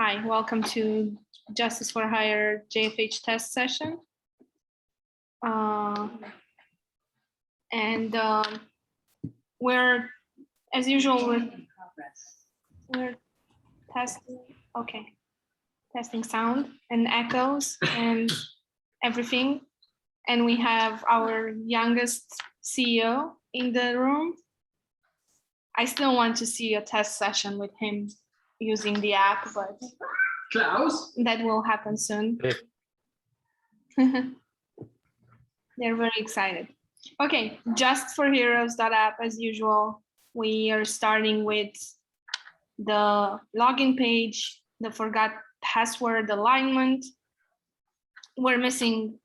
Hi, welcome to Justice for Hire JFH test session. We're, as usual, we're testing, okay, testing sound and echoes and everything. And we have our youngest CEO in the room. I still want to see a test session with him using the app, but Claus? that will happen soon. They're very excited. Okay, justforheroes.app as usual. We are starting with the login page, the forgot password alignment. We're missing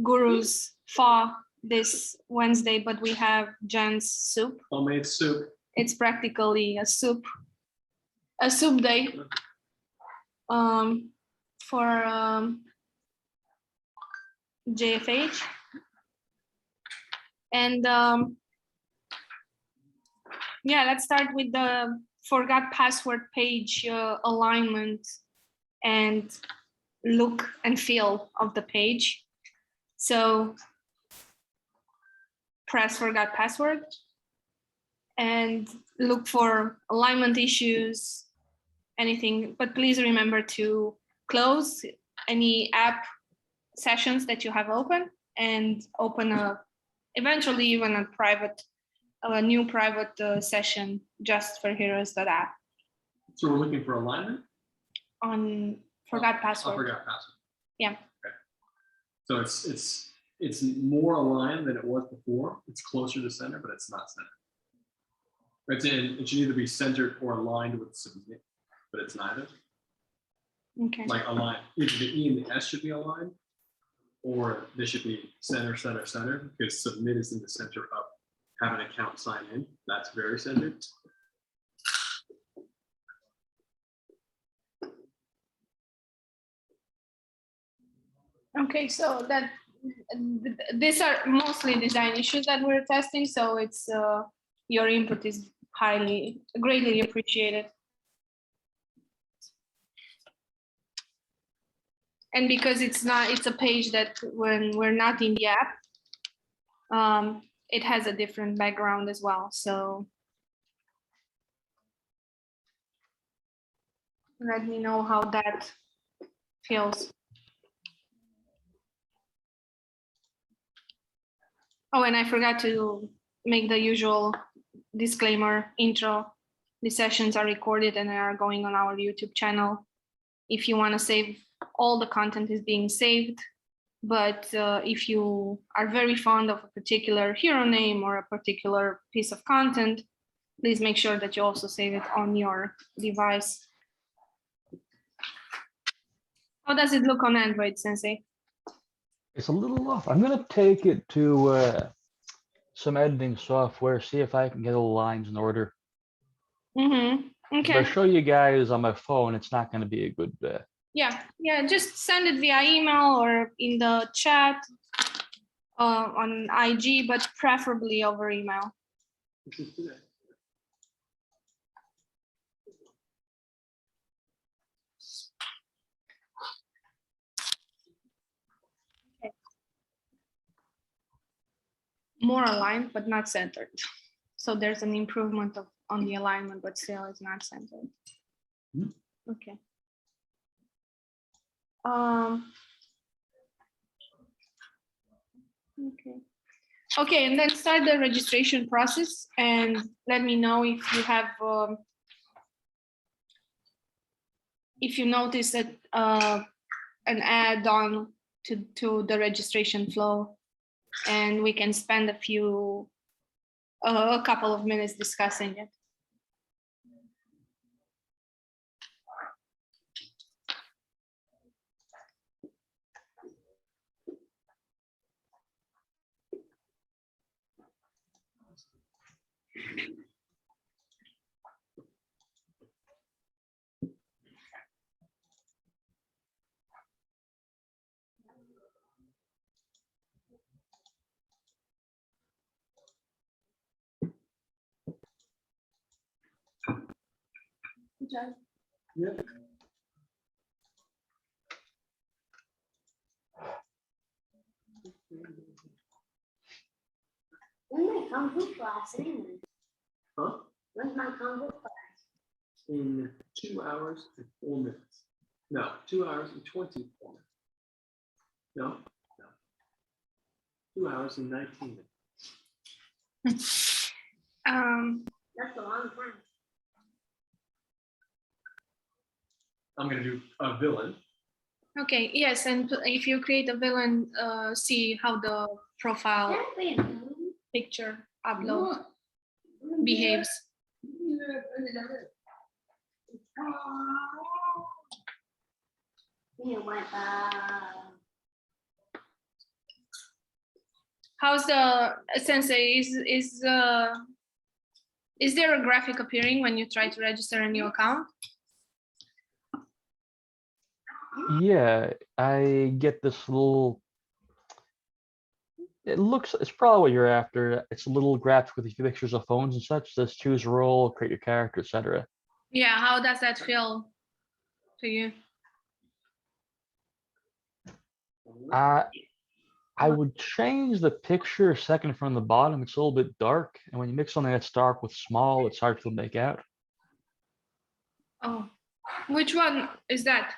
Guru's pho this Wednesday, but we have Jen's soup. Homemade soup. It's practically a soup day for JFH. And yeah, let's start with the forgot password page alignment and look and feel of the page. So press forgot password and look for alignment issues, anything, but please remember to close any app sessions that you have open and open eventually even a new private session just for heroes.app. So we're looking for alignment? On forgot password. Oh, forgot password. Yeah. Okay. So it's more aligned than it was before. It's closer to center, but it's not center. Right, it should either be centered or aligned with submit, but it's neither. Okay. Like aligned, either the E and the S should be aligned, or they should be center, center, center, because submit is in the center of have an account sign in. That's very centered. Okay, so these are mostly design issues that we're testing, so it's your input is greatly appreciated. And because it's a page that when we're not in the app, it has a different background as well. So let me know how that feels. Oh, and I forgot to make the usual disclaimer intro. The sessions are recorded and they are going on our YouTube channel. If you want to save, all the content is being saved. But if you are very fond of a particular hero name or a particular piece of content, please make sure that you also save it on your device. How does it look on Android, Sensei? It's a little off. I'm going to take it to some editing software, see if I can get all the lines in order. Mm-hmm. Okay. If I show you guys on my phone, it's not going to be a good Yeah, just send it via email or in the chat on IG, but preferably over email. Okay. More aligned, but not centered. So there's an improvement on the alignment, but still it's not centered. Okay. Okay, and then start the registration process and let me know if you have if you notice that an add-on to the registration flow, and we can spend a couple of minutes discussing it. Good job. Yeah. When's my Kung Fu class anyway? Huh? When's my Kung Fu class? In 2 hours and 4 minutes. No, 2 hours and 24 minutes. No, no. 2 hours and 19 minutes. That's a long time. I'm gonna do a villain. Okay, yes, and if you create a villain, see how the profile Can't be a movie. picture upload behaves. You went, How's the Sensei? Is there a graphic appearing when you try to register a new account? Yeah, I get this little. It's probably what you're after. It's a little graphic with a few pictures of phones and such. Says choose a role, create your character, etc. Yeah, how does that feel to you? I would change the picture second from the bottom. It's a little bit dark, and when you mix something that's dark with small, it's hard to make out. Oh, which one is that?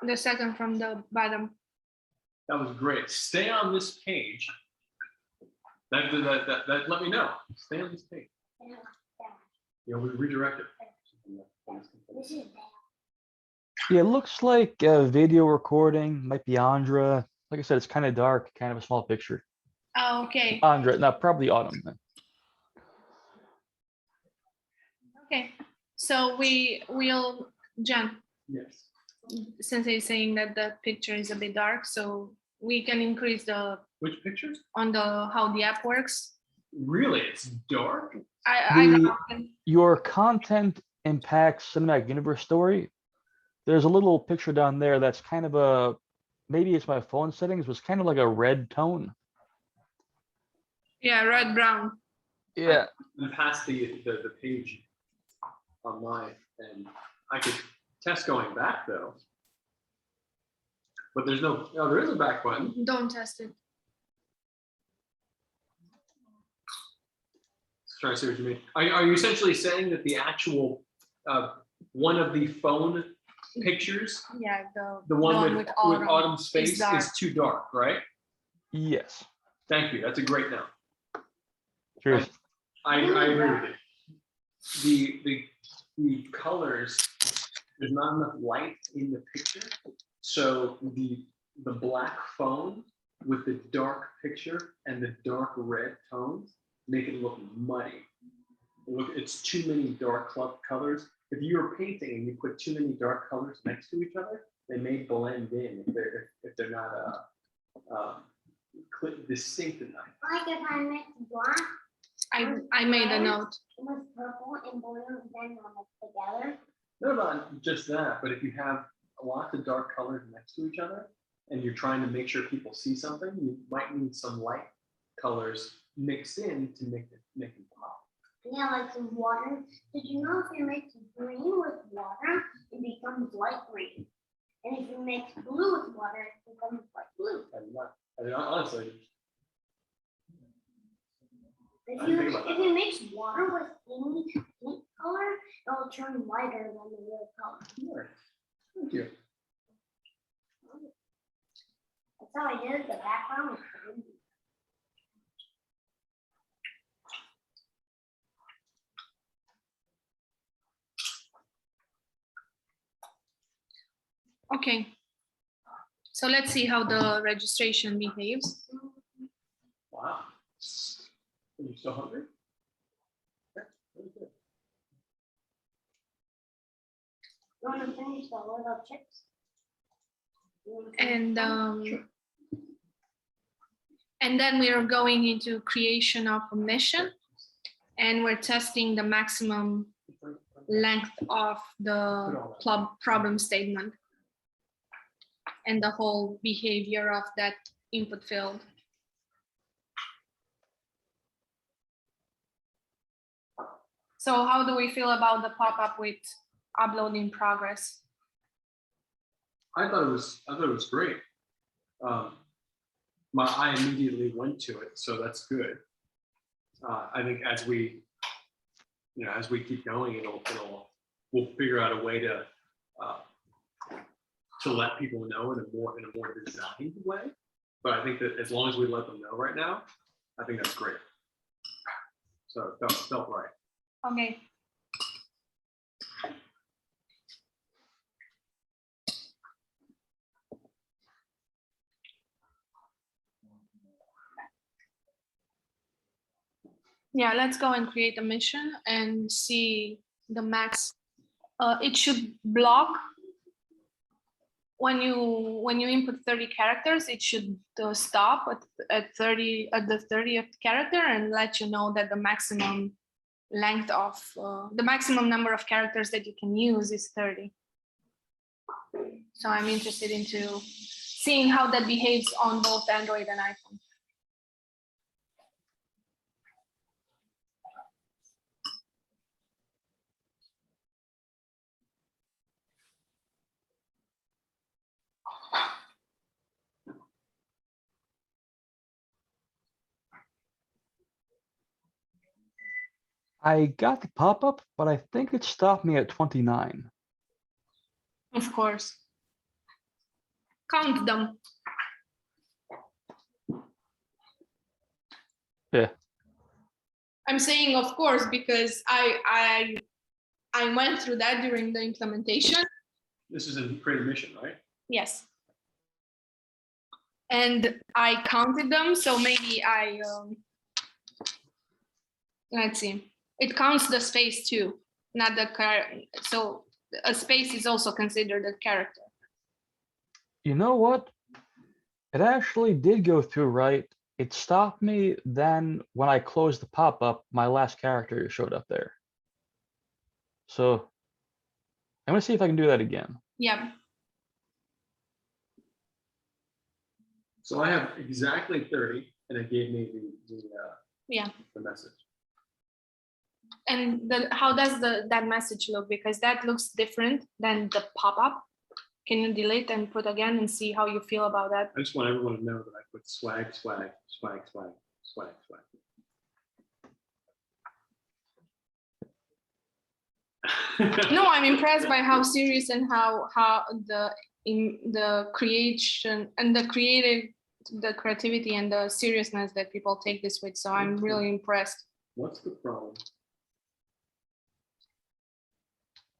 The second from the bottom. That was great. Stay on this page. That let me know. Stay on this page. We redirect it. this is Yeah, it looks like a video recording. Might be Andra. Like I said, it's kind of dark, kind of a small picture. Oh, okay. Andra, no, probably Autumn. Then. Okay. So we'll Jen, Yes. Sensei is saying that the picture is a bit dark, so we can increase the Which pictures? on the how the app works. Really, it's dark. Your content impacts cinematic universe story. There's a little picture down there that's kind of a, maybe it's my phone settings, was kind of like a red tone. Yeah, red brown. Yeah. And past the page on mine, and I could test going back though. But there's no, oh, there is a back button. Don't test it. Trying to see what you mean. Are you essentially saying that the actual one of the phone pictures, Yeah, the one with Autumn Autumn's face, dark. is too dark, right? Yes. Thank you. That's a great note. Cheers. I agree with you. The colors, there's not enough light in the picture, so the black phone with the dark picture and the dark red tones make it look muddy. Look, it's too many dark colors. If you're painting and you put too many dark colors next to each other, they may blend in if they're not distinct enough. like if I mix black, I made a note. with purple and blue, then I'll mix together. No, not just that, but if you have lots of dark colors next to each other and you're trying to make sure people see something, you might need some light colors mixed in to make it pop. Yeah, like some water. Did you know if you mix green with water, it becomes light green? And if you mix blue with water, it becomes light blue. Honestly, If I you, didn't think about if you mix water with any paint color, it'll turn lighter than the real color. sure. Thank you. That's how I did the background. Was green. Okay. So let's see how the registration behaves. Wow. Are you still hungry? Okay, very good. You want to finish the little chips? You wanna finish And them? and then we are going into creation of a mission, and we're testing the maximum length of the problem statement and the whole behavior of that input field. So how do we feel about the pop-up with upload in progress. I thought it was great. My eye immediately went to it, so that's good. I think as we keep going, we'll figure out a way to let people know in a more designed way. But I think that as long as we let them know right now, I think that's great. So it felt right. Okay. Yeah, let's go and create a mission and see the max. It should block when you input 30 characters. It should stop at the 30th character and let you know that the maximum length of the maximum number of characters that you can use is 30. So I'm interested into seeing how that behaves on both Android and iPhone. I got the pop-up, but I think it stopped me at 29. Of course. Count them. Yeah. I'm saying of course because I went through that during the implementation. This is in create a mission, right? Yes. And I counted them, so maybe let's see. It counts the space too, not the character. So a space is also considered a character. You know what? It actually did go through right. It stopped me. Then when I closed the pop-up, my last character showed up there. So I'm gonna see if I can do that again. Yeah. So I have exactly 30, and it gave me the message. And how does that message look? Because that looks different than the pop-up. Can you delete and put again and see how you feel about that? I just want everyone to know that I put swag, swag, swag, swag, swag, swag. No, I'm impressed by how serious and how the creation and the creativity and the seriousness that people take this with. So I'm really impressed. What's the problem?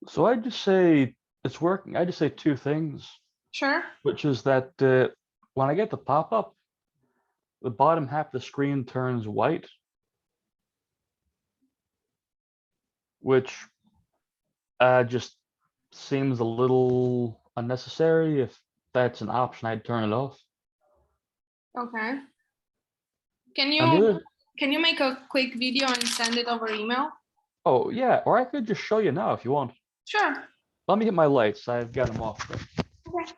So I just say it's working. I just say two things, Sure. which is that when I get the pop-up, the bottom half of the screen turns white, which just seems a little unnecessary. If that's an option, I'd turn it off. Okay. And the other, Can you make a quick video and send it over email? oh yeah, or I could just show you now if you want. Sure. Let me hit my lights. I've got them off. Okay.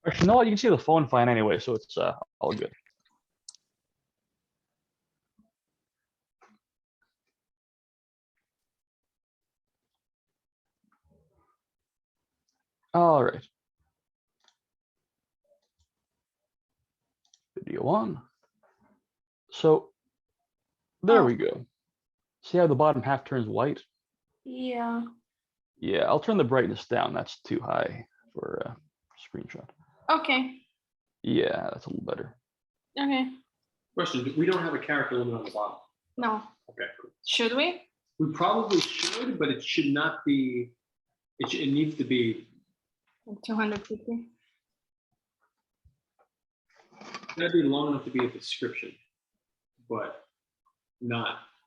Actually, no, you can see the phone fine anyway, so it's all good. All right. Video on. So there we go. See how the bottom half turns white? Yeah. Yeah, I'll turn the brightness down. That's too high for a screenshot. Okay. Yeah, that's a little better. Okay. Question: we don't have a character limit on the bottom. No. Okay. Cool. Should we? We probably should, but it should not be. It needs to be 250. That'd be long enough to be a description, but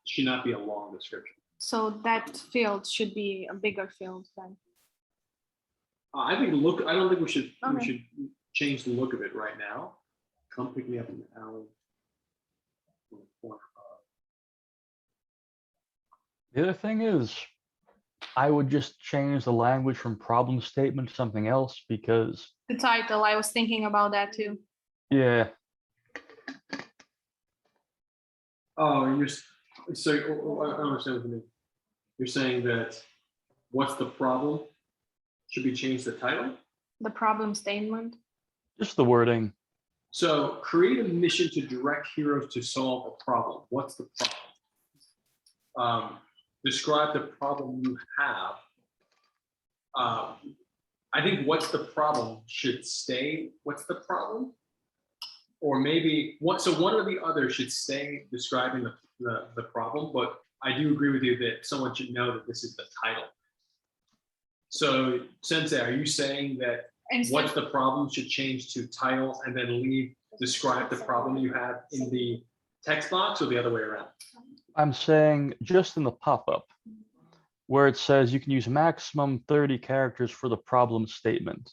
should not be a long description. So that field should be a bigger field then. I think look. I don't think we should. Okay. We should change the look of it right now. Come pick me up in the alley. The other thing is, I would just change the language from problem statement to something else because The title, I was thinking about that too. yeah. Oh, so I don't understand what you mean. You're saying that what's the problem should be changed to title. The problem statement. Just the wording. So create a mission to direct heroes to solve a problem. What's the problem? Describe the problem you have. I think what's the problem should stay. What's the problem? Or maybe so one or the other should stay describing the problem, but I do agree with you that someone should know that this is the title. So Sensei, are you saying that what's the problem should change to title and then describe the problem you have in the text box, or the other way around? I'm saying just in the pop-up where it says you can use maximum 30 characters for the problem statement.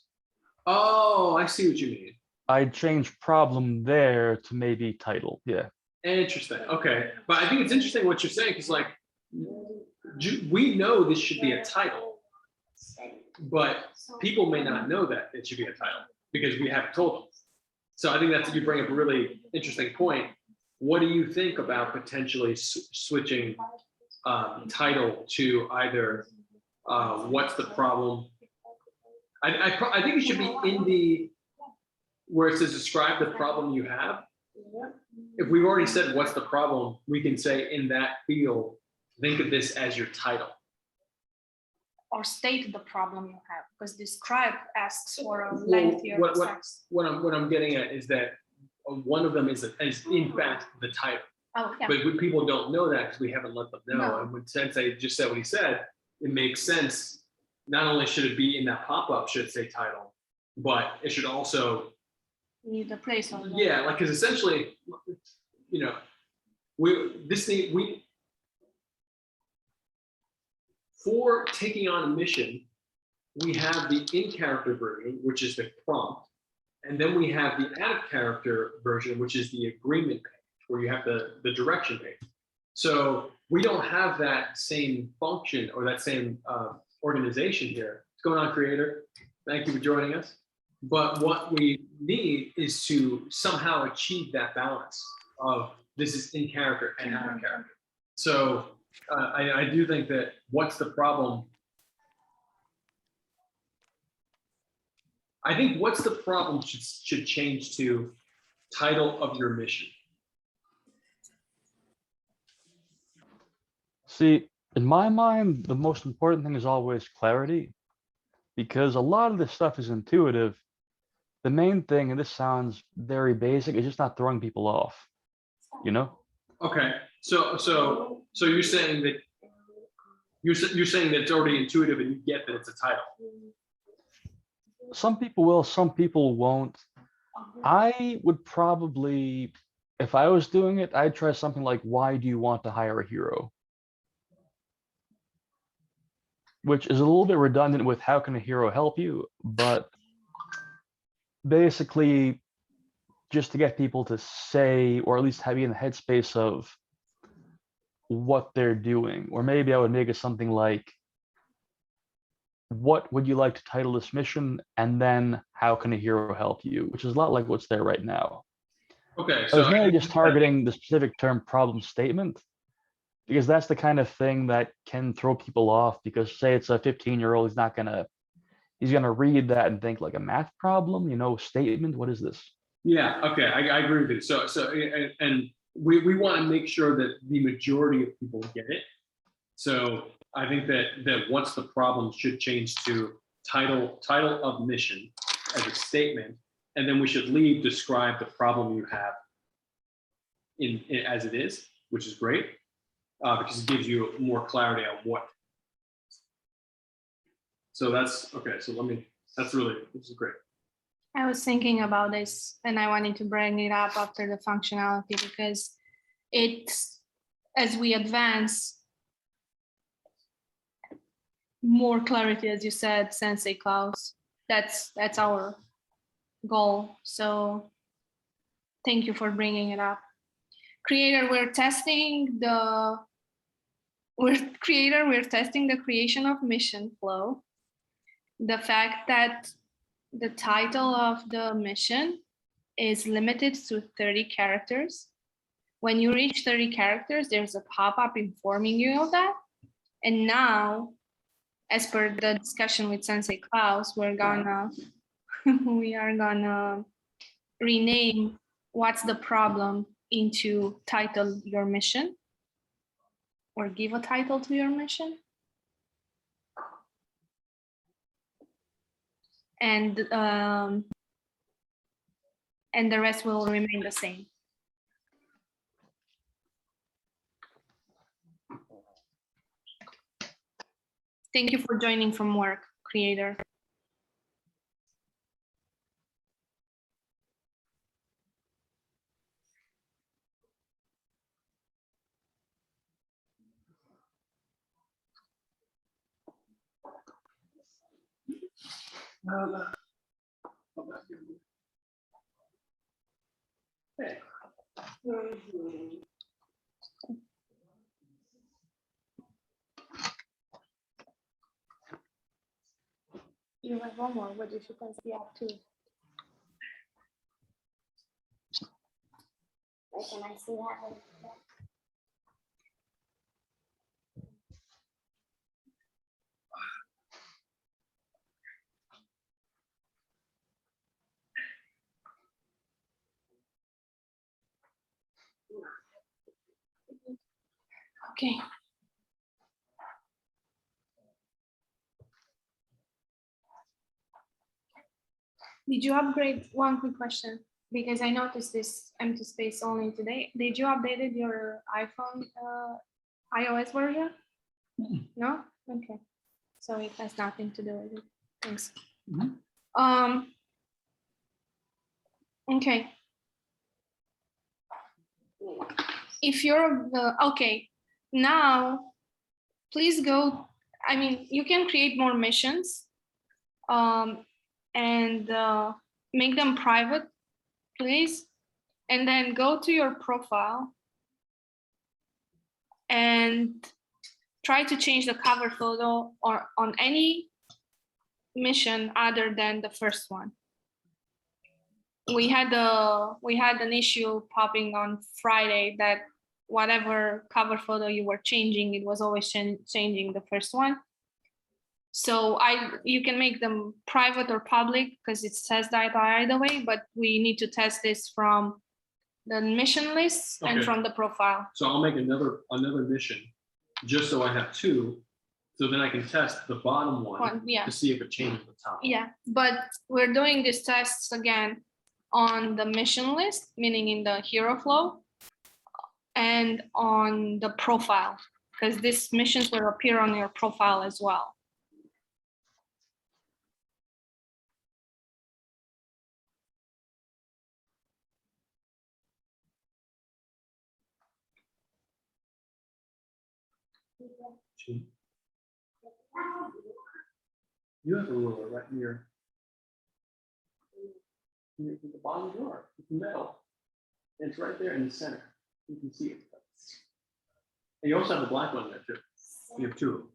Oh, I see what you mean. I'd change problem there to maybe title. Yeah. Interesting. Okay. But I think it's interesting what you're saying, because like we know this should be a title, but people may not know that it should be a title because we haven't told them. So I think that's, you bring up a really interesting point. What do you think about potentially switching title to either what's the problem? I think it should be in the, where it says describe the problem you have. If we've already said what's the problem, we can say in that field, think of this as your title. Or state the problem you have, because describe asks for a lengthier text. What I'm getting at is that one of them is in fact the title. Oh, yeah. But when people don't know that because we haven't let them know. No. And when Sensei just said what he said, it makes sense. Not only should it be in that pop-up, should it say title, but it should also Need a placeholder. yeah, like, because essentially, you know, for taking on a mission, we have the in-character version, which is the prompt, and then we have the out-of-character version, which is the agreement page, where you have the direction page. So we don't have that same function or that same organization here. What's going on, creator? Thank you for joining us. But what we need is to somehow achieve that balance of this is in character and out of character. So I do think that what's the problem? I think what's the problem should change to title of your mission. See, in my mind, the most important thing is always clarity, because a lot of this stuff is intuitive. The main thing, and this sounds very basic, is just not throwing people off, you know? Okay, so you're saying that you're saying that it's already intuitive and you get that it's a title. Some people will, some people won't. I would probably, if I was doing it, I'd try something like, why do you want to hire a hero? Which is a little bit redundant with how can a hero help you, but basically just to get people to say, or at least have you in the headspace of what they're doing. Or maybe I would make it something like, what would you like to title this mission? And then how can a hero help you? Which is a lot like what's there right now. Okay, So I was mainly just targeting the specific term problem statement, because that's the kind of thing that can throw people off, because say it's a 15-year-old, he's gonna read that and think like a math problem, you know, statement, what is this? Yeah, okay, I agree with you. So and we want to make sure that the majority of people get it. So I think that what's the problem should change to title of mission as a statement, and then we should describe the problem you have in as it is, which is great, because it gives you more clarity on what. So that's okay. So this is great. I was thinking about this and I wanted to bring it up after the functionality, because it's, as we advance, more clarity, as you said, Sensei Claus, that's our goal. So thank you for bringing it up. Creator, we're testing the creation of mission flow. The fact that the title of the mission is limited to 30 characters. When you reach 30 characters, there's a pop-up informing you of that. And now, as per the discussion with Sensei Claus, we are gonna rename what's the problem into title your mission, or give a title to your mission. And the rest will remain the same. Thank you for joining from work, creator. Hey. You have one more, but you should test the app too. Wait, can I see that? Okay. Did you upgrade? One quick question, because I noticed this empty space only today. Did you updated your iPhone iOS version? No? Okay. So it has nothing to do with it. Thanks. Okay. If you're okay, now please go. I mean, you can create more missions and make them private, please. And then go to your profile and try to change the cover photo or on any mission other than the first one. We had an issue popping on Friday that whatever cover photo you were changing, it was always changing the first one. So you can make them private or public because it says that either way, but we need to test this from the mission list and Okay. from the profile. So I'll make another mission, just so I have two, so then I can test the bottom one Yeah. to see if it changes the top. Yeah, but we're doing these tests again on the mission list, meaning in the hero flow, and on the profile, because these missions will appear on your profile as well. You have a ruler right near the bottom drawer. It's metal. And it's right there in the center. You can see it. And you also have a black one there too. You have two of them.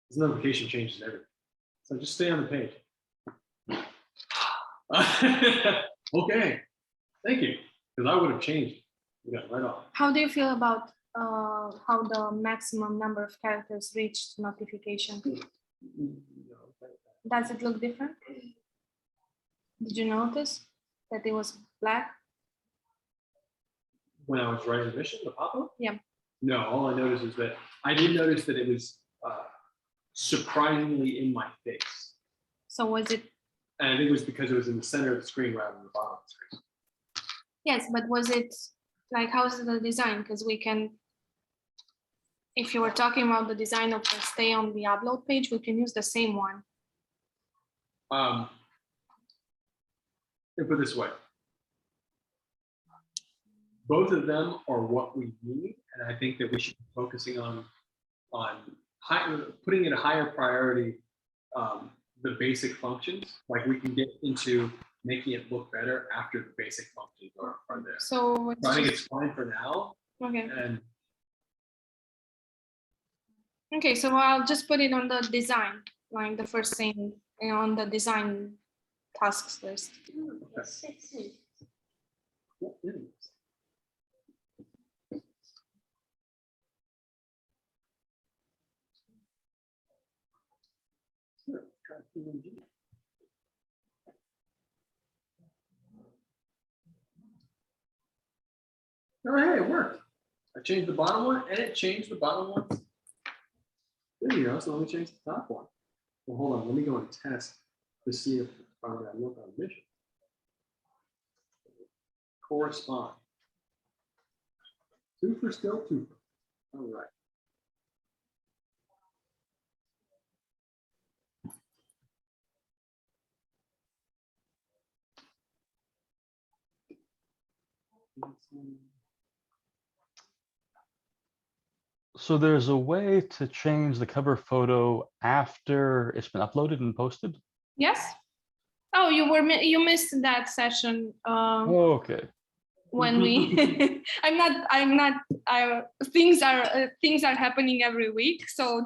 This notification changes everything. So just stay on the page. Okay, thank you. Because I would have changed it. We got it right off. How do you feel about how the maximum number of characters reached notification? Does it look different? Did you notice that it was black? When I was writing the mission, the pop-up? Yeah. No, all I noticed is that I did notice that it was surprisingly in my face. So was it? And I think it was because it was in the center of the screen rather than the bottom of the screen. Yes, but was it like, how's the design? Because we can, if you were talking about the design of the stay on the upload page, we can use the same one. Let me put it this way. Both of them are what we need, and I think that we should be focusing on putting in a higher priority the basic functions. Like we can get into making it look better after the basic functions are there. So I think it's fine for now. okay. And Okay, so I'll just put it on the design. like the first thing on the design tasks list. It's 16. What is? Sure, try PNG. Oh, hey, it worked. I changed the bottom one and it changed the bottom one. There you go. So let me change the top one. Well, hold on. Let me go and test to see if I'm going to look on mission. Correspond. 2 for still, 2 for. All right. So there's a way to change the cover photo after it's been uploaded and posted? Yes. Oh, you missed that session. Oh, okay. When we things are happening every week, so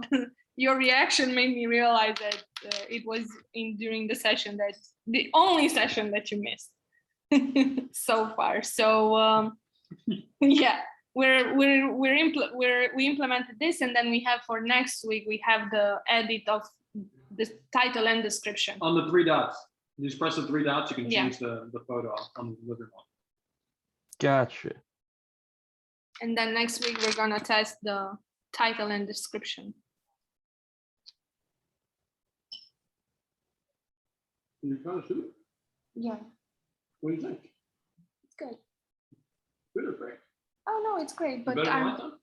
your reaction made me realize that it was during the session, that the only session that you missed so far. So yeah, we implemented this, and then we have for next week we have the edit of the title and description. On the 3 dots. You just press the 3 dots, you can Yeah. change the photo on the living room. Gotcha. And then next week we're gonna test the title and description. You're kind of shoot. Yeah, What do you think? it's good. Good or great? Oh no, it's great, but Better than I'm last time?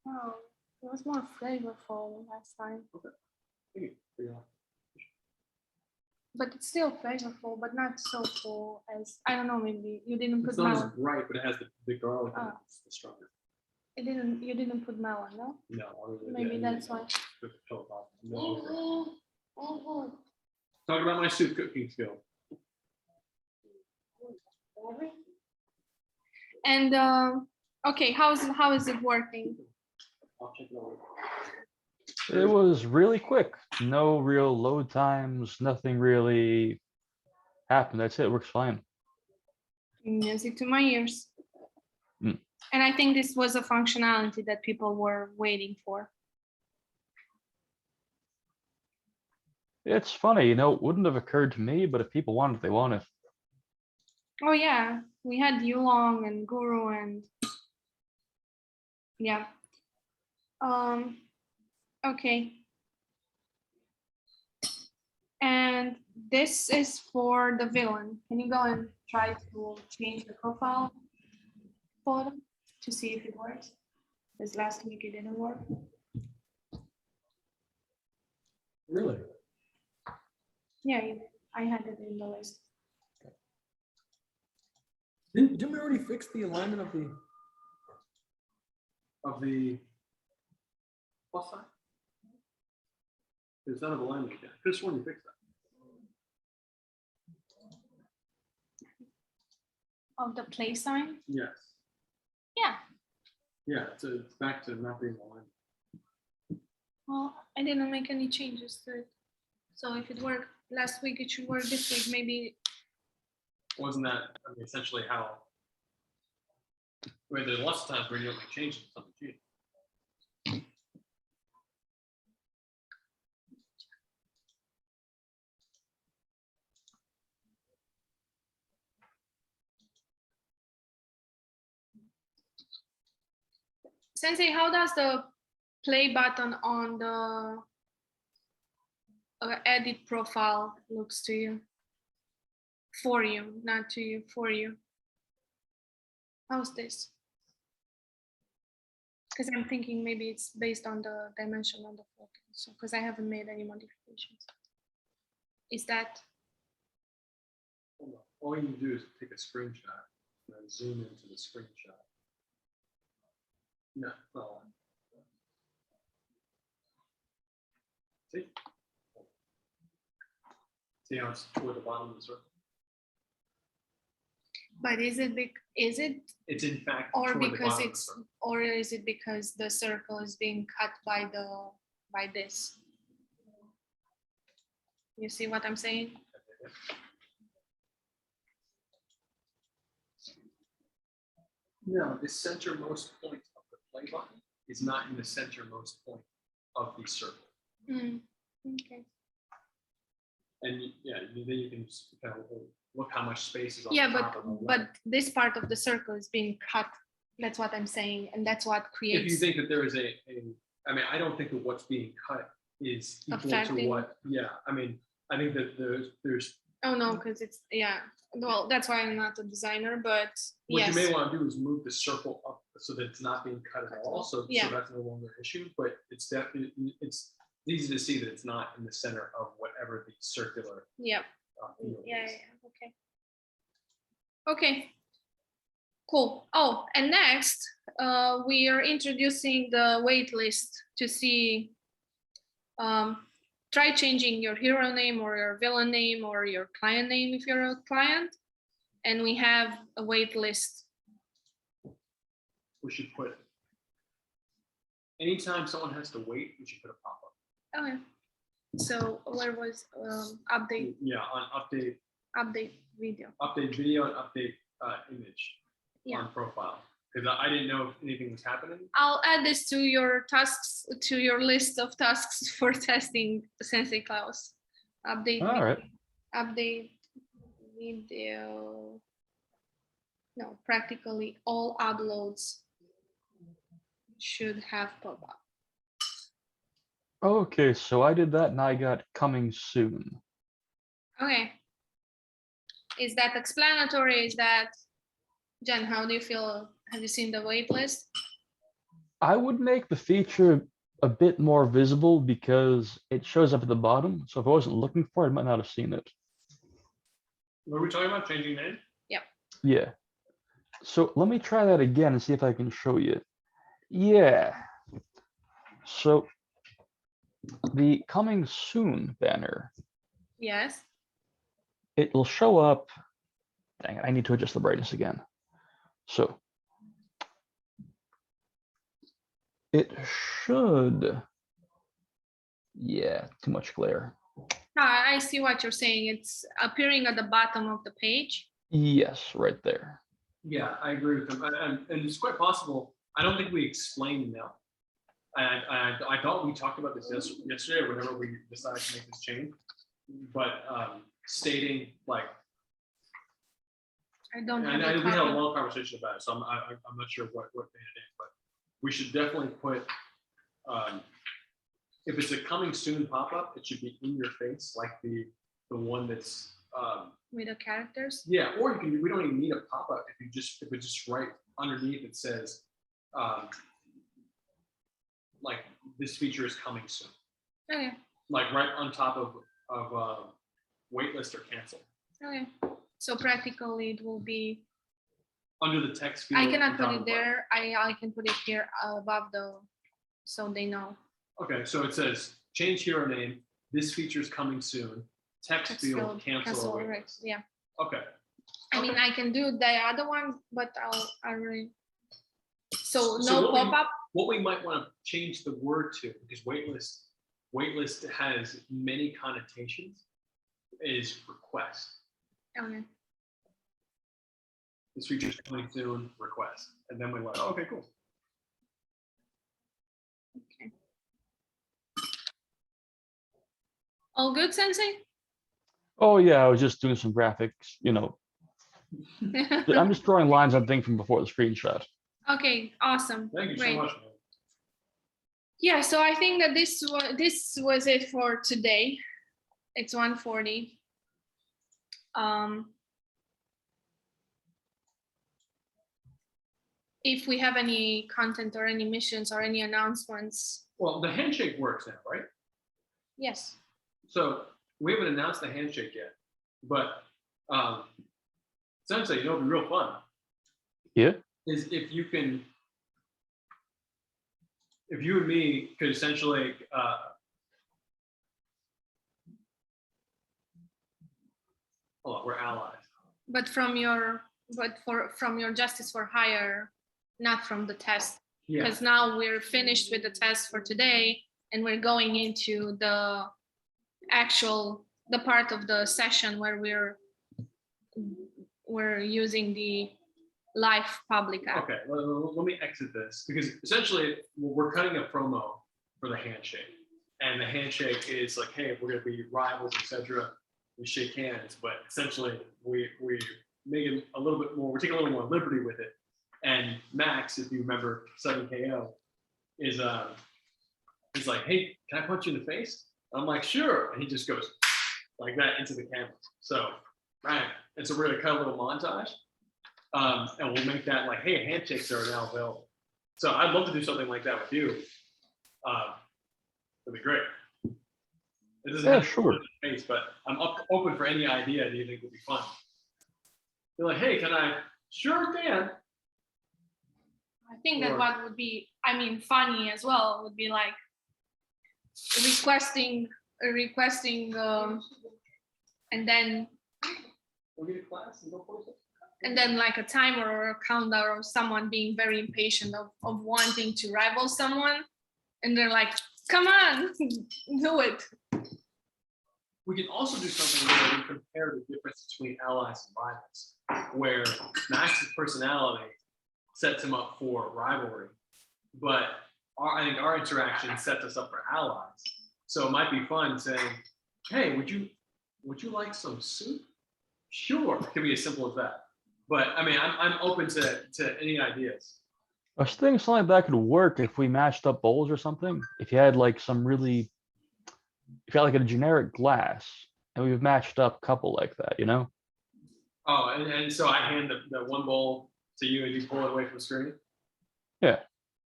no, it was more flavorful last time. Thank you. Figure out. But it's still flavorful, but not so full as, I don't know, maybe you didn't put It's not as melon. bright, but it has the garlic in it. Oh. It's stronger. You didn't put melon, no? No, other than Maybe that, that's why. No. Talk about my soup cooking skill. And okay, how is it working? I'll check it out. It was really quick. No real load times, nothing really happened. That's it. It works fine. Music to my ears. Mm. And I think this was a functionality that people were waiting for. It's funny, it wouldn't have occurred to me, but if people want it, they want it. Oh yeah, we had Yulong and Guru and yeah. Okay. And this is for the villain. Can you go and try to change the profile photo to see if it works? Because last week it didn't work. Really? Yeah, I had it in the list. Didn't we already fix the alignment of the plus sign? It's not of alignment yet. This one you fixed that. Of the play sign? Yes. Yeah. Yeah, so it's back to not being aligned. Well, I didn't make any changes to it. So if it worked last week, it should work this week. Maybe. Wasn't that, I mean, essentially how? There's lots of times where you don't make changes, something changes. Sensei, how does the play button on the edit profile looks to you? For you, not to you, for you. How's this? Because I'm thinking maybe it's based on the dimension of the photo. So because I haven't made any modifications. Is that? All you do is take a screenshot and then zoom into the screenshot. No, no. See? See how it's toward the bottom of the circle? But is it It's in fact or toward the because bottom of the it's circle. or is it because the circle is being cut by the by this. You see what I'm saying? No, the centermost point of the play button is not in the centermost point of the circle. Okay. And yeah, then you can just kind of look how much space is on Yeah, the top of the but letter. this part of the circle is being cut. That's what I'm saying, and that's what If you creates. think that there is I mean, I don't think that what's being cut is equal Affecting. to what, yeah, I mean, I think that there's Oh no, because it's Well, that's why I'm not a designer, but what yes. you may want to do is move the circle up so that it's not being cut at all. So, Yeah. so that's no longer an issue, but it's definitely, it's easy to see that it's not in the center of whatever the circular Yep. field Yeah. is. Okay. Okay. Cool. Oh, and next, we are introducing the wait list to see. Try changing your hero name or your villain name or your client name if you're a client. And we have a wait list. We should put, anytime someone has to wait, we should put a pop-up. Okay. So where was update Yeah, on update video? Update video and update image Yeah. on profile. Because I didn't know if anything was happening. I'll add this to your tasks, to your list of tasks for testing Sensei Claus. Update. All right. Update video. No, practically all uploads should have pop-up. Okay, so I did that and I got coming soon. Okay. Is that explanatory? Is that, Jen, how do you feel? Have you seen the wait list? I would make the feature a bit more visible because it shows up at the bottom. So if I wasn't looking for it, I might not have seen it. What are we talking about? Changing name? Yeah. So let me try that again and see if I can show you. Yeah. So the coming soon banner, Yes. it will show up. Dang it, I need to adjust the brightness again. So it should, yeah, too much glare. I see what you're saying. It's appearing at the bottom of the page. Yes, right there. Yeah, I agree with them. And it's quite possible. I don't think we explained enough. I thought we talked about this yesterday or whenever we decided to make this change. But stating like, I don't have and the we had a copy. long conversation about it, so I'm not sure what made it in, but we should definitely put, if it's a coming soon pop-up, it should be in your face, like the one that's, With the characters. yeah, or you can, we don't even need a pop-up if we just right underneath it says, like this feature is coming soon, Okay. like right on top of waitlist or cancel. Okay. So practically it will be. Under the text field. I on cannot top put of it the button. there. I can put it here above so they know. Okay, so it says change hero name. This feature is coming soon. Text field cancel or right. waitlist. Yeah. Okay. I mean, I can do the other one, but I'll really. So So no what we- pop-up. What we might want to change the word to, because waitlist has many connotations, is request. Okay. This feature is coming soon, request. And then we're like, oh, okay, cool. Okay. All good, Sensei? Oh yeah, I was just doing some graphics, you know. I'm just drawing lines on things from before the screenshot. Okay, awesome. Thank you Great. so much, man. Yeah, so I think that this was it for today. It's 1:40. If we have any content or any missions or any announcements, Well, the handshake works now, right? yes. So we haven't announced the handshake yet, but Sensei, you know, it'd be real fun. Yeah. Is if you and me could essentially hold on, we're allies. But from your Justice for Hire, not from the test. Yeah. Because now we're finished with the test for today. and we're going into the part of the session where we're using the live public app. Okay, let me exit this because essentially we're cutting a promo for the handshake, and the handshake is like, hey, we're gonna be rivals, etc. We shake hands, but essentially we make it a little bit more. We take a little more liberty with it. And Max, if you remember 7KO, is like, hey, can I punch you in the face? I'm like, sure, and he just goes like that into the camera. So, right, and so we're gonna cut a little montage. And we'll make that like, hey, handshakes are now available. So I'd love to do something like that with you. It'd be great. It doesn't have to be in the face, but I'm open for any idea that you think would be fun. You're like, hey, can I? Sure can. I think that what would be, I mean, funny as well would be like requesting, and then We'll get a class and go for it. and then like a timer or a countdown of someone being very impatient of wanting to rival someone, and they're like, come on, do it. We can also do something where we compare the difference between allies and rivals, where Max's personality sets him up for rivalry, but I think our interaction sets us up for allies. So it might be fun saying, hey, would you like some soup? Sure, it could be as simple as that. But I mean, I'm open to any ideas. I was thinking something like that could work if we matched up bowls or something. If you had like if you had like a generic glass and we've matched up a couple like that, you know? Oh, and so I hand the one bowl to you and you pull it away from the screen? Yeah.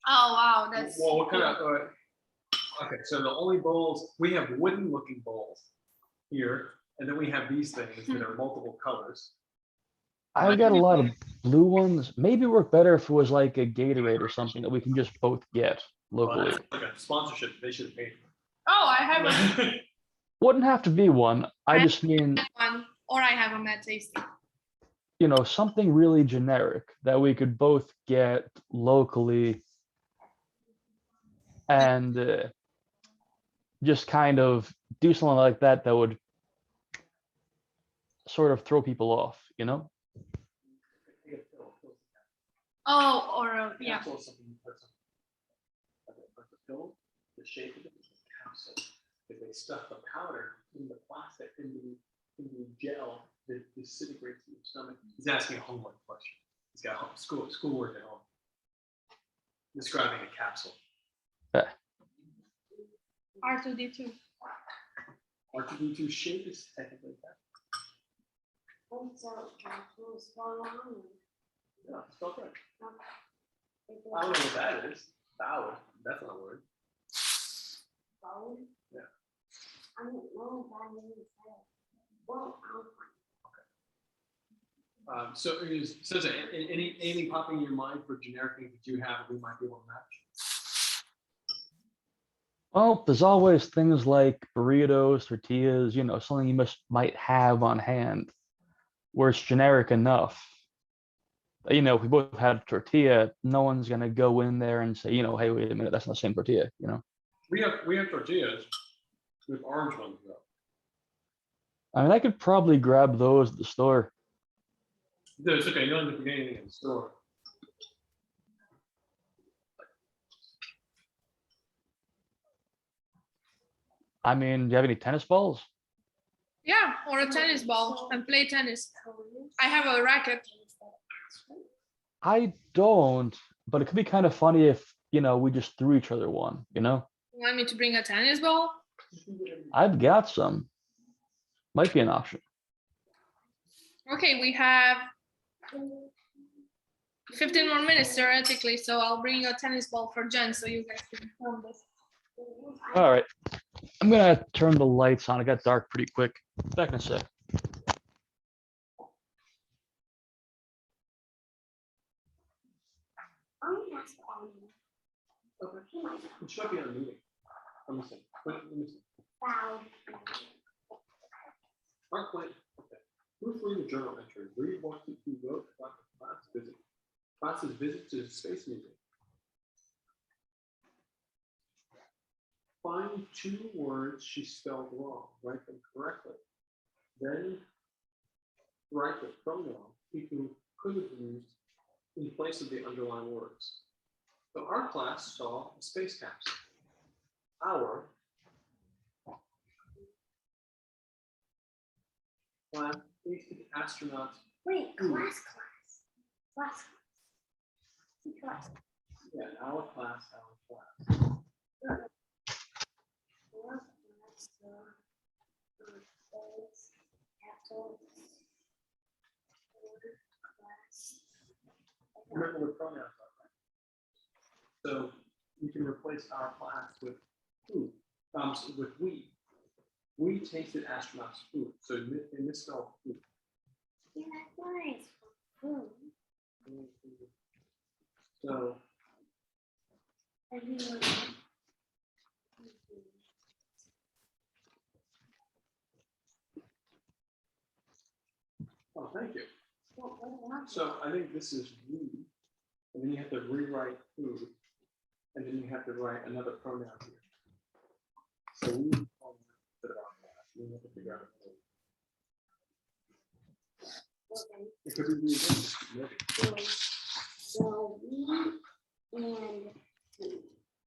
Oh, wow, that's Well, what kind of, okay, so the only bowls, we have wooden looking bowls here, and then we have these things that are multiple colors. I've got a lot of blue ones. Maybe work better if it was like a Gatorade or something that we can just both get locally. That's like a sponsorship they should have paid Oh, I have for. Wouldn't have to be one. I just mean, one, or I have a mad tasty. you know, something really generic that we could both get locally and just kind of do something like that that would sort of throw people off, you know? Oh, or yeah. Capsule is something you put the pill, the shape of it is a capsule. If they stuff the powder in the plastic, in the gel that disintegrates in your stomach. He's asking a homework question. He's got schoolwork at home. Describing a capsule. R2D2. R2D2 shape is technically that. Yeah, spelled right. I don't know what that is. Ballad. That's not a word. Yeah. I don't know if I need that. Well, So Sensei, anything popping in your mind for generic things that you have that we might be able to match? Well, there's always things like burritos, tortillas, you know, something you might have on hand where it's generic enough. You know, if we both had a tortilla, no one's gonna go in there and say, you know, hey, wait a minute, that's not the same tortilla, you know. We have tortillas with orange ones though. I mean, I could probably grab those at the store. No, it's okay. You don't have to get anything in the store. I mean, do you have any tennis balls? Yeah, or a tennis ball and play tennis. I have a racket. I don't, but it could be kind of funny if, you know, we just threw each other one, you know? You want me to bring a tennis ball? I've got some. Might be an option. Okay, we have 15 more minutes theoretically, so I'll bring a tennis ball for Jen so you guys can film this. All right. I'm gonna turn the lights on. It got dark pretty quick. Back in a sec. It should be on a meeting. Let me see. Let me see. Mark Twain. Okay. Proofread the journal entry. Read what you wrote about the class visit. Class's visit to the Space Museum. find 2 words she spelled wrong, write them correctly. Then write the pronoun he could have used in place of the underlined words. So our class saw a space capsule. Our class tasted astronauts. Wait, class. Class. Yeah, our class. Remember what pronouns are, right? So you can replace our class with who, with we. We tasted astronauts' food, so they misspelled food. Yeah, that's nice. Food. So Everyone. oh, thank you. So I think this is we, and then you have to rewrite food, and then you have to write another pronoun here. So we instead of our class, we have to figure out a name. It could be we again, maybe. So we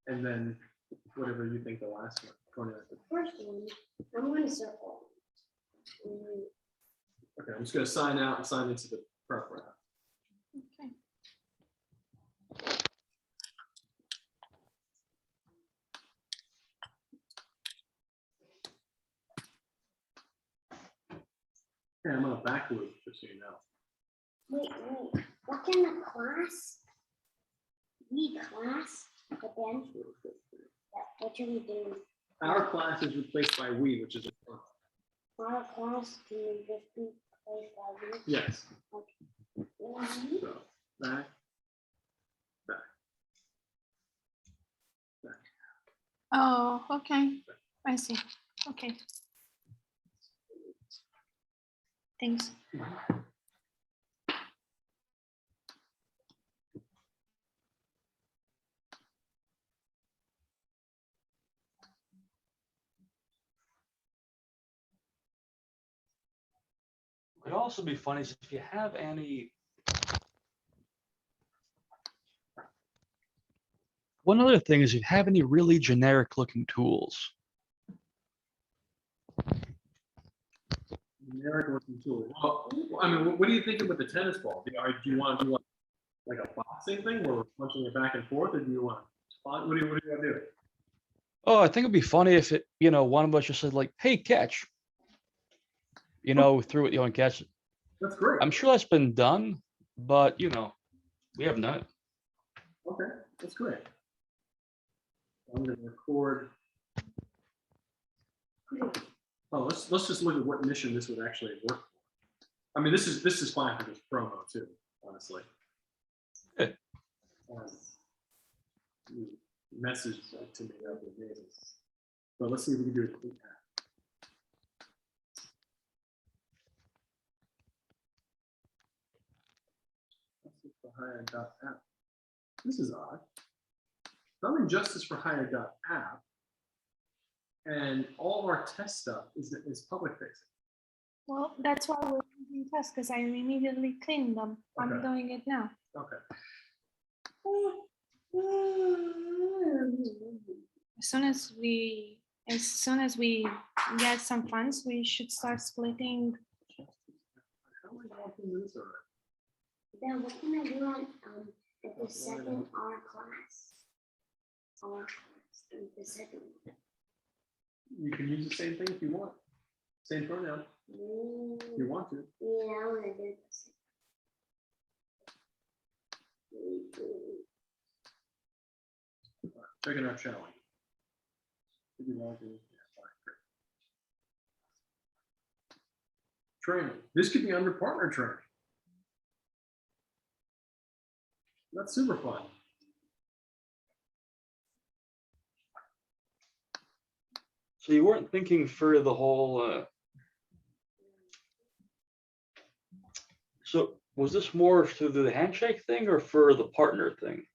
And then whatever you think the last one pronoun is. first one, I'm going to circle. Okay, I'm just going to sign out and sign into the prep round. Okay. Okay, I'm on a back loop, just so you know. Wait. What kind of class? We class, but then what should we do? Our class is replaced by we, which is a pronoun. Our class can just be placed by we. Yes. We. So back. Oh, okay. I see. Okay. Thanks. It'd also be funny is if you have any. One other thing is if you have any really generic looking tools. Generic looking tool. Well, I mean, what are you thinking with the tennis ball? Do you want to do like a boxing thing where we're punching it back and forth, or do you want what do you want to do? Oh, I think it'd be funny if it, one of us just said like, "Hey, catch," threw it, and catch it. That's great. I'm sure that's been done, but we haven't done it. Okay, that's great. I'm going to record. Oh, let's just look at what mission this would actually work for. I mean, this is fine for this promo too, honestly. Good. Message to me that would be amazing. But let's see if we can do it. Hire.app. This is odd. I'm in Justice for Hire.app, and all of our test stuff is public facing. Well, that's why we're using tests, because I immediately cleaned them. I'm Okay. doing it now. Okay. As soon as we get some funds, we should start splitting. How am I walking into this already? Then what can I do on at the second R class? R class, the second one. You can use the same thing if you want. Same pronoun if you want to. Yeah, I want to do this. Check it out, shall we? Did you log in? Yeah, fine, great. Training. This could be under partner training. That's super fun. So you weren't thinking for the whole. So was this more to the handshake thing or for the partner thing?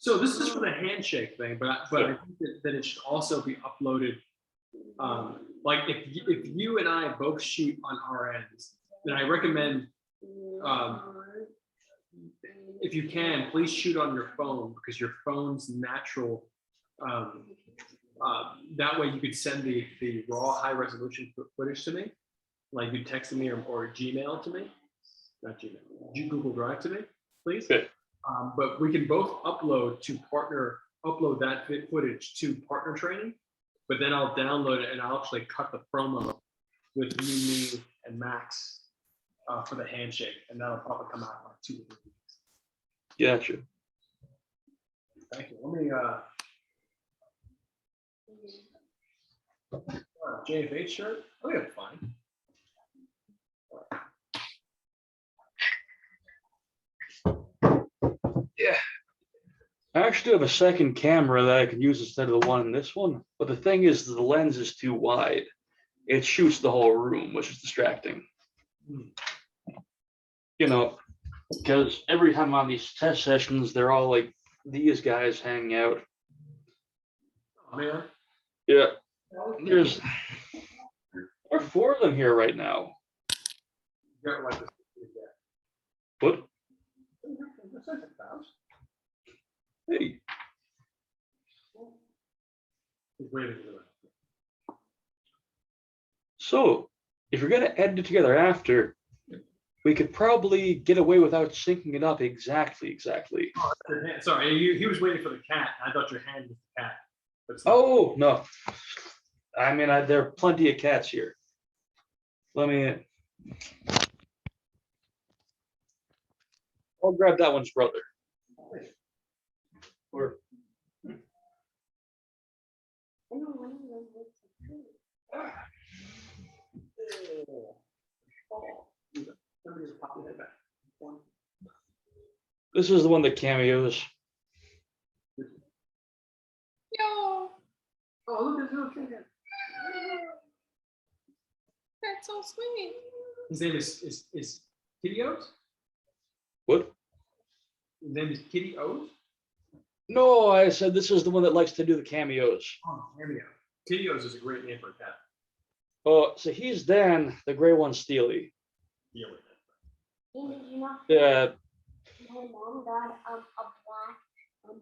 So this is for the handshake thing, but I think that it should also be uploaded. Like if you and I both shoot on our ends, then I recommend, if you can, please shoot on your phone, because your phone's natural. That way you could send the raw high resolution footage to me, like you texted me or Gmail to me, not Gmail, Google Drive to me, please. Good. But we can both upload that footage to partner training, but then I'll download it and I'll actually cut the promo with me, and Max for the handshake, and that'll probably come out in like 2 to 3 weeks. Gotcha. Thank you. Let me JFH shirt. Oh yeah, fine. Yeah. I actually have a second camera that I could use instead of the one in this one. But the thing is, the lens is too wide. It shoots the whole room, which is distracting. You know, because every time on these test sessions, they're all like these guys hanging out. Oh man. Yeah. There are 4 of them here right now. What? Hey. So, if you're gonna edit it together after, we could probably get away without syncing it up exactly. Sorry, he was waiting for the cat. I thought your hand was the cat. Oh, no. I mean, there are plenty of cats here. Let me. I'll grab that one's brother. Or. This is the one that cameos. Yo, Oh, look at little kid. that's so sweet. His name is Kitty O's? What? His name is Kitty O's? No, I said this is the one that likes to do the cameos. Oh, cameo. Kitty O's is a great name for a cat. Oh, so he's Dan, the gray one, Steely. Deal with it. And did you know Yeah. my mom got a black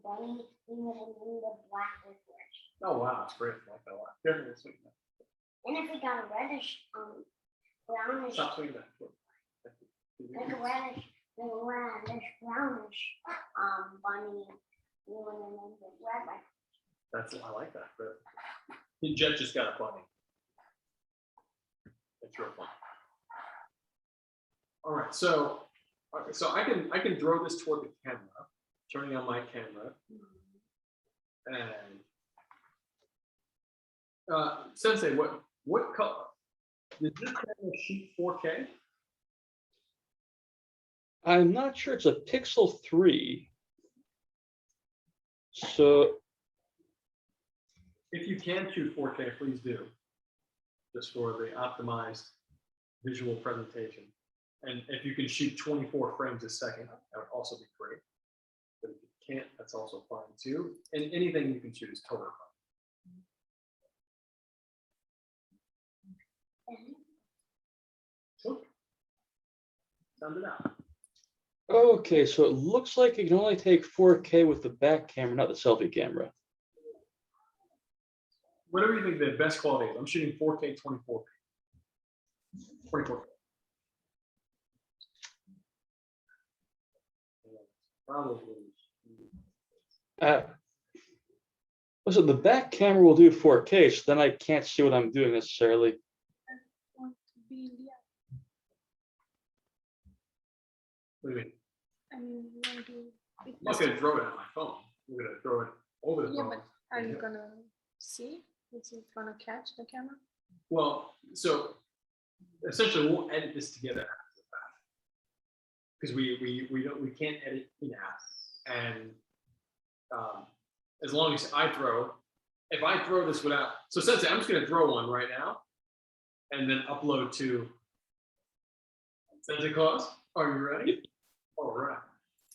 bunny and named the black licorice. Oh wow, that's great. I like that a lot. Definitely sweet. And if we got a reddish brownish, Stop swinging that. like a reddish brownish bunny, we would have named it red licorice. I like that. But Jet just got a bunny. It's real fun. All right, so I can throw this toward the camera, turning on my camera, and Sensei, what color? Did this camera shoot 4K? I'm not sure. It's a Pixel 3. So If you can shoot 4K, please do. Just for the optimized visual presentation. And if you can shoot 24 frames a second, that would also be great. But if you can't, that's also fine too. And anything you can shoot is totally fine. Cool. Sound it out. okay, so it looks like you can only take 4K with the back camera, not the selfie camera. Whatever you think the best quality is. I'm shooting 4K 24. 24. Probably. Listen, the back camera will do 4K, so then I can't see what I'm doing necessarily. Want to be, What do you mean? I mean, you want to. I'm not going to throw it at my phone. I'm going to throw it over the Yeah, phone. but are you gonna see? Is it gonna catch the camera? Well, so essentially we'll edit this together after the fact. Because we can't edit in app. And as long as if I throw this without, so Sensei, I'm just gonna throw one right now and then upload to Sensei Claus. Are you ready? All right.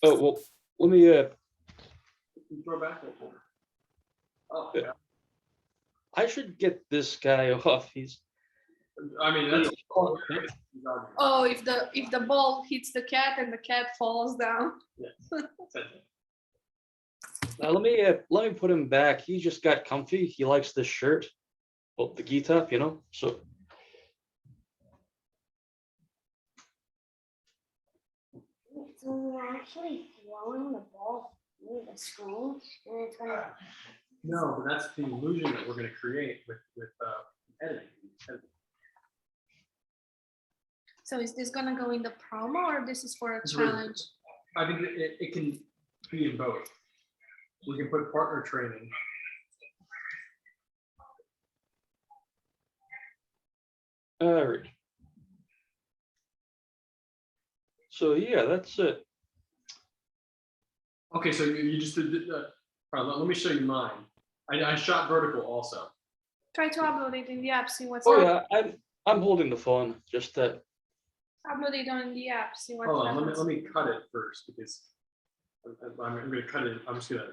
Oh, well, let me You throw back that corner. Oh, Yeah. yeah. I should get this guy off. He's I mean, that's. Oh, if the ball hits the cat and the cat falls down. now let me put him back. He just got comfy. He likes this shirt. Well, the gi top, So So we're actually throwing the ball through the screen, and it's gonna. No, but that's the illusion that we're going to create with editing. So is this gonna go in the promo or this is for a It's really- challenge? I think it can be in both. We can put partner training. all right. So yeah, that's it. Okay, so you just did. All right, let me show you mine. I shot vertical also. Try to upload it in the app, see what's Oh up. yeah, I'm holding the phone. Just that. Upload it on the app, see what Hold on, happens. let me cut it first because I'm going to cut it. I'm just going to.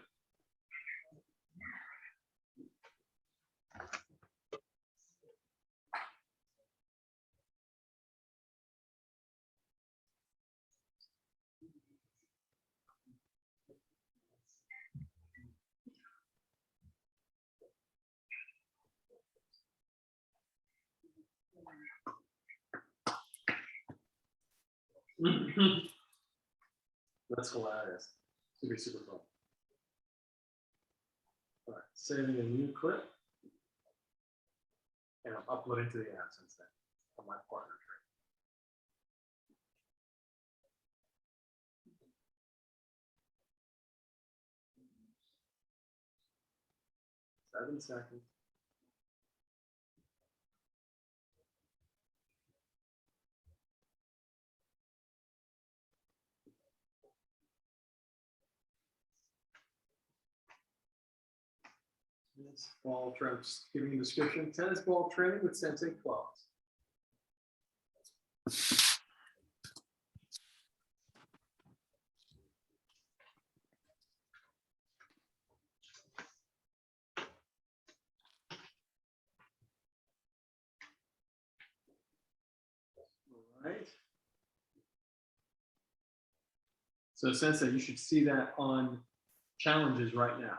That's hilarious. It's gonna be super fun. All right, saving a new clip, and I'm uploading to the app since then on my partner train. 7 seconds. Tennis ball training, giving a description. Tennis ball training with Sensei Claus. All right. So Sensei, you should see that on challenges right now.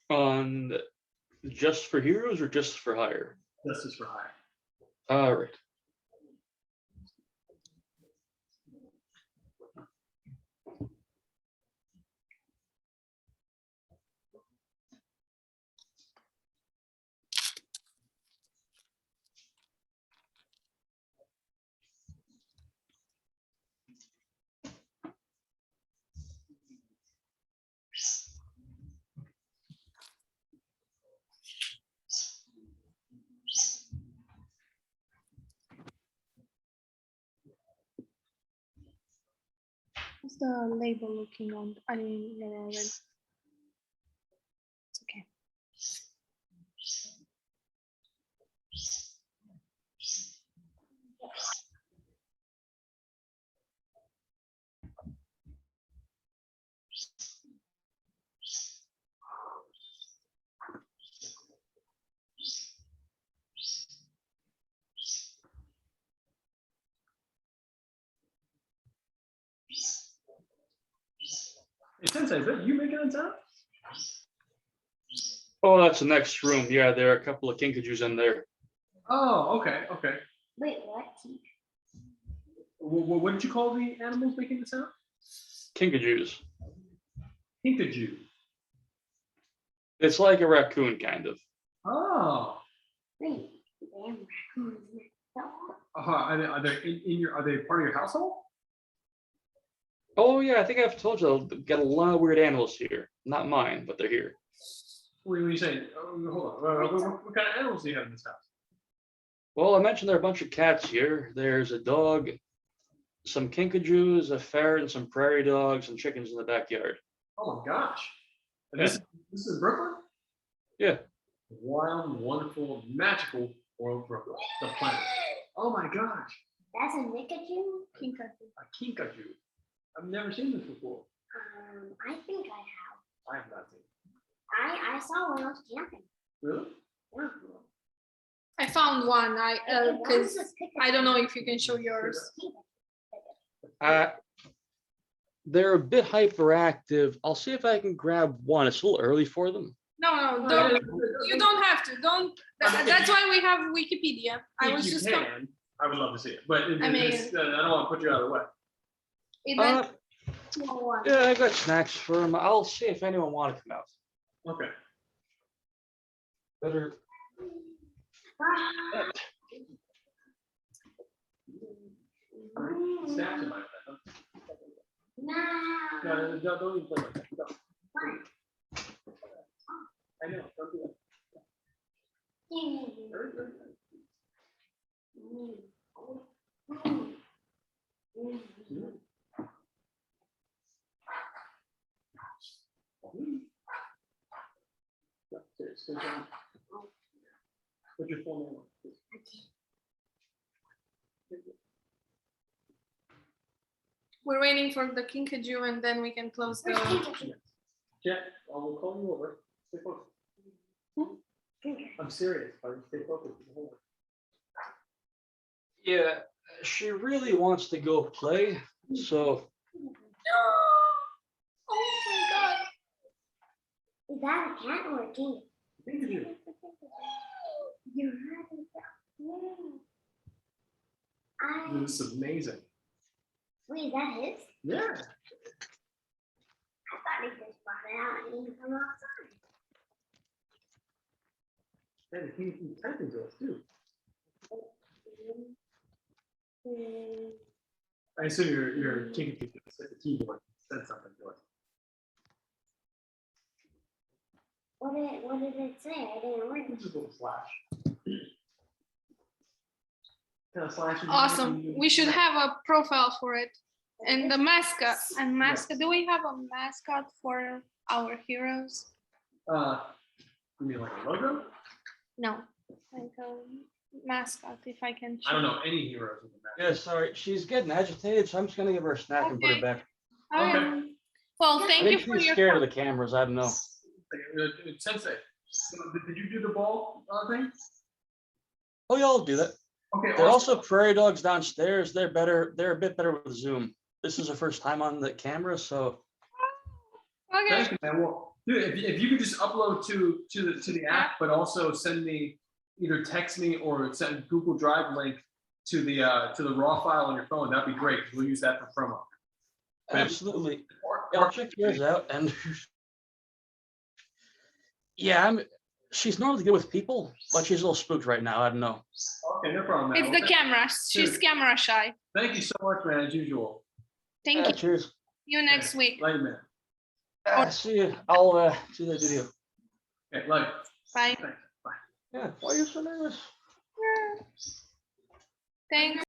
On just for heroes or just for hire? Justice for Hire. All right. What's the label looking on? I mean, you're already. It's okay. Hey Sensei, is that you making it sound? Oh, that's the next room. Yeah, there are a couple of kinkajous in there. Oh, okay, okay. Wait, what? What did you call the animals making the sound? Kinkajous. Kinkajou. It's like a raccoon, kind of. Oh. Wait, damn raccoons next door. Are they in your? Are they part of your household? Oh yeah, I think I've told you I've got a lot of weird animals here. Not mine, but they're here. What are you saying? Hold on. What kind of animals do you have in this house? Well, I mentioned there are a bunch of cats here. There's a dog, some kinkajous, a ferret, and some prairie dogs, and chickens in the backyard. Oh my gosh. And Yeah. this is Brooklyn? Yeah. Wild, wonderful, magical world Brooklyn. The planet. Oh my gosh. That's a Pikachu? Kinkajou. A kinkajou. I've never seen this before. I think I have. I have not seen it. I saw when I was camping. Really? Yeah. I found one. It Because was a picture. I don't know if you can show yours. They're a bit hyperactive. I'll see if I can grab one. It's a little early for them. No, don't. You don't have to. Don't. That's why we have Wikipedia. I was If you just. can, I would love to see it, but I mean- I don't want to put you out of the way. It went, Small one. Yeah, I got snacks for them. I'll see if anyone want to come out. Okay. Better. Ah. Snacks in my bed. No. No, don't even play like that. No. Fine. I know. Don't do that. Very good. No, serious, good job. What's your full name? we're waiting for the kinkajou and then we can close the. Jack, I will call you over. Stay focused. I'm serious, buddy. Stay focused. Hold on. Yeah, she really wants to go play. So Oh my god. Is that a cat or a king? Thank you. You're having that. This is amazing. Wait, is that his? Yeah. I thought he just brought it out and didn't come outside. And he's typing to us too. I assume you're taking to the keyboard. Said something to us. What did it say? I didn't read Just a little slash. Kind of slash. Awesome. We should have a profile for it. And the mascot. And mascot. Do we have a mascot for our heroes? You mean like a logo? No. Like a mascot, if I can. I don't know any heroes with a map. yeah, sorry, she's getting agitated, so I'm just gonna give her a snack and put her Okay. back. Okay. Well, I thank think you for she's your. scared of the cameras. I don't know. Sensei, did you do the ball thing? Oh, y'all do that. Okay. There are also prairie dogs downstairs. They're better. They're a bit better with Zoom. This is the first time on the camera, so Okay. Thank you, man. Well, dude, if you could just upload to the app, but also send me either text me or send Google Drive link to the raw file on your phone, that'd be great. 'Cause we'll use that for promo. absolutely. I'll check yours out. And yeah, she's normally good with people, but she's a little spooked right now. I don't know. Okay, no problem, man. It's the camera. She's Dude. camera shy. Thank you so much, man, as usual. Thank Yeah, you. cheers. See you next week. Love you, man. See you. I'll see that video. Okay, love you. Bye. Thanks. Bye. Yeah. Why are you so nervous? Thanks.